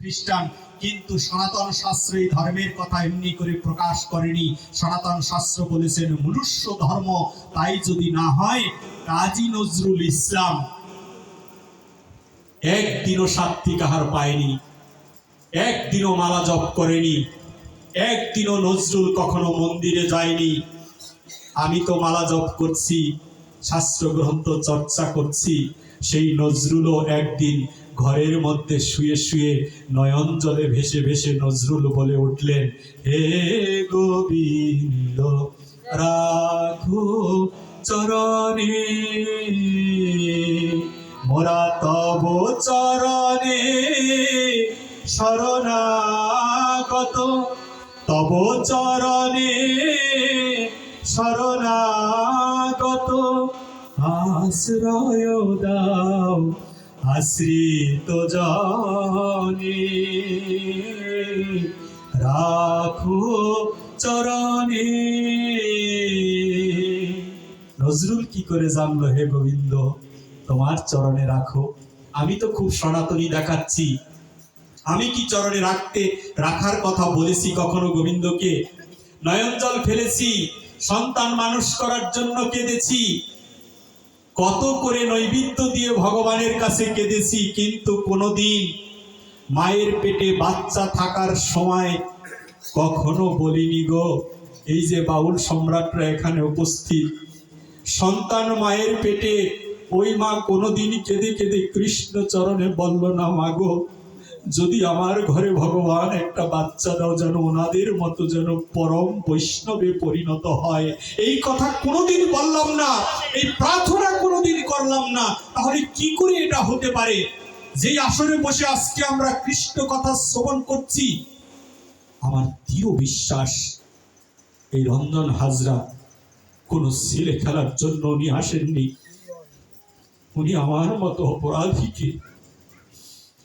খ্রিস্টান, কিন্তু সনাতন শাস্ত্র এই ধর্মের কথা এমনি করে প্রকাশ করেনি। সনাতন শাস্ত্র বলেছেন মনুষ্য ধর্ম। তাই যদি না হয়, কাজী নজরুল ইসলাম একদিনও সাত্বিক আহার পায়নি, একদিনও মালা জপ করেনি, একদিনও নজরুল কখনো মন্দিরে যায়নি। আমি তো মালা জপ করছি, শাস্ত্র গ্রন্থ চর্চা করছি। সেই নজরুলও একদিন ঘরের মধ্যে শুয়ে শুয়ে নয়ন জলে ভেসে ভেসে নজরুল বলে উঠলেন, হে গোবিন্দ রাখো চরণে, মোরা তব চরণে শরণাগত, তব চরণে শরণাগত, আশ্রয় দাও আশ্রিত জনে, রাখো চরণে। নজরুল কি করে জানলো হে গোবিন্দ তোমার চরণে রাখো? আমি তো খুব সনাতনী দেখাচ্ছি, আমি কি চরণে রাখার কথা বলেছি কখনো গোবিন্দকে? নয়ন জল ফেলেছি, সন্তান মানুষ করার জন্য কেঁদেছি, কত করে নৈবেদ্য দিয়ে ভগবানের কাছে কেঁদেছি, কিন্তু কোনোদিন মায়ের পেটে বাচ্চা থাকার সময় কখনো বলিনি গো। এই যে বাউল সম্রাটরা এখানে উপস্থিত, সন্তান মায়ের পেটে, ওই মা কোনোদিনই কেঁদে কেঁদে কৃষ্ণ চরণে বলল না, মাগো যদি আমার ঘরে ভগবান একটা বাচ্চা দাও, যেন ওনাদের মতো যেন পরম বৈষ্ণবে পরিণত হয়। এই কথা কোনোদিন বললাম না, এই প্রার্থনা কোনোদিন করলাম না। তাহলে কি করে এটা হতে পারে? যেই আসরে বসে আজকে আমরা কৃষ্ণ কথা শ্রবণ করছি, আমার দৃঢ় বিশ্বাস এই রঞ্জন হাজরা কোন ছেলে খেলার জন্য উনি আসেননি। উনি আমার মতো অপরাধীকে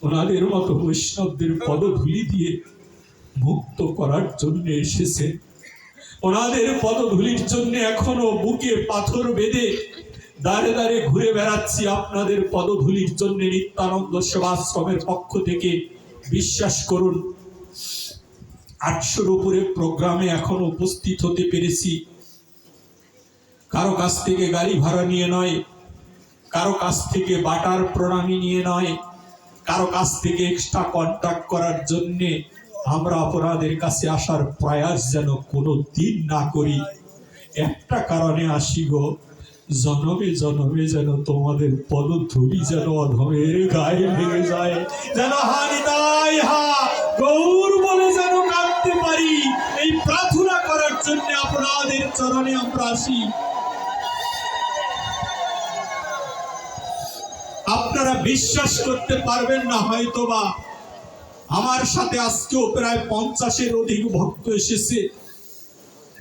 ওনাদের মতো বৈষ্ণবদের পদধূলি দিয়ে মুক্ত করার জন্য এসেছে। ওনাদের পদধূলির জন্য এখনো বুকে পাথর বেঁধে দাঁড়ে দাঁড়ে ঘুরে বেড়াচ্ছি আপনাদের পদধূলির জন্য। নিত্যানন্দ সেবাশ্রমের পক্ষ থেকে বিশ্বাস করুন, 800-র উপরে প্রোগ্রামে এখনো উপস্থিত হতে পেরেছি। কারো কাছ থেকে গাড়ি ভাড়া নিয়ে নয়, কারো কাছ থেকে বাটার প্রণামী নিয়ে নয়, কারো কাছ থেকে এক্সট্রা কন্ট্যাক্ট করার জন্য আমরা আপনাদের কাছে আসার প্রয়াস যেন কোনো দিন না করি। একটা কারণে আসি গো, জনমে জনমে যেন তোমাদের পদধূলি যেন অধমের গায়ে লেগে যায়, যেন হানিদায় হা গৌর বলে যেন কাঁদতে পারি। এই প্রার্থনা করার জন্য আপনাদের চরণে আমরা আসি। আপনারা বিশ্বাস করতে পারবেন না হয়তোবা, আমার সাথে আজকেও প্রায় 50-এর অধিক ভক্ত এসেছে।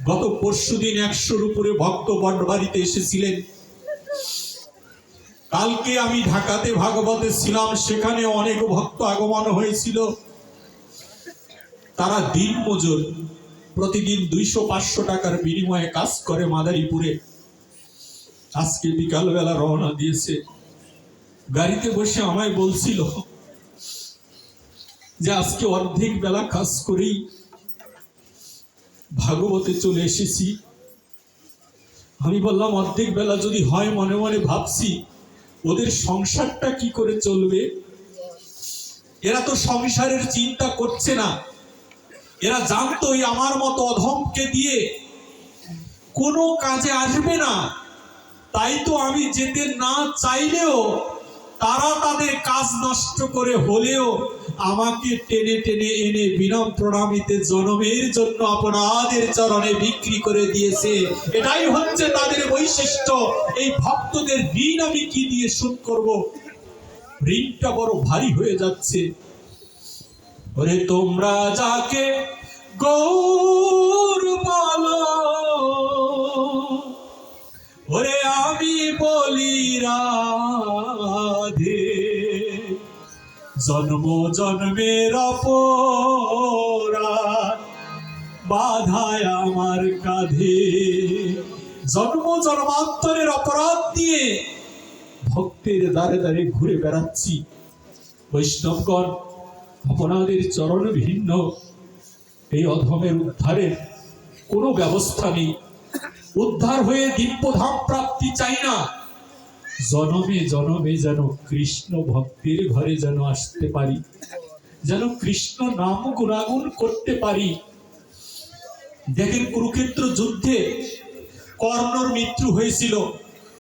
গত পরশুদিন 100-র উপরে ভক্ত বটবাড়িতে এসেছিলেন। কালকে আমি ঢাকাতে ভাগবতে ছিলাম, সেখানে অনেক ভক্ত আগমন হয়েছিল। তারা দিন মজুর, প্রতিদিন 200-500 টাকার বিনিময়ে কাজ করে মাদারীপুরে। আজকে বিকালবেলা রওনা দিয়েছে। গাড়িতে বসে আমায় বলছিল যে আজকে অর্ধেক বেলা কাজ করেই ভাগবতে চলে এসেছি। আমি বললাম অর্ধেক বেলা যদি হয়, মনে মনে ভাবছি ওদের সংসারটা কি করে চলবে। এরা তো সংসারের চিন্তা করছে না। এরা জানতো এই আমার মতো অধমকে দিয়ে কোনো কাজে আসবে না। তাই তো আমি যেতে না চাইলেও তারা তাদের কাজ নষ্ট করে হলেও আমাকে টেনে টেনে এনে বিনম প্রণামীতে জনমের জন্য আপনাদের চরণে বিক্রি করে দিয়েছে। এটাই হচ্ছে তাদের বৈশিষ্ট্য। এই ভক্তদের ঋণ আমি কি দিয়ে শোধ করব? ঋণটা বড় ভারী হয়ে যাচ্ছে। ওরে তোমরা যাকে গৌর বলো, ওরে আমি বলি রাধে, জন্ম জন্মের অপরাধ বাধায় আমার কাঁধে। জন্ম জন্মান্তরের অপরাধ দিয়ে ভক্তের দ্বারে দ্বারে ঘুরে বেড়াচ্ছি। বৈষ্ণবগণ, আপনাদের চরণ ভিন্ন এই অধমের উদ্ধারের কোনো ব্যবস্থা নেই। উদ্ধার হয়ে দিব্যধাম প্রাপ্তি চাই না, জনমে জনমে যেন কৃষ্ণ ভক্তির ঘরে যেন আসতে পারি, যেন কৃষ্ণ নাম গুণাগুণ করতে পারি। দেখেন কুরুক্ষেত্র যুদ্ধে কর্ণর মৃত্যু হয়েছিল,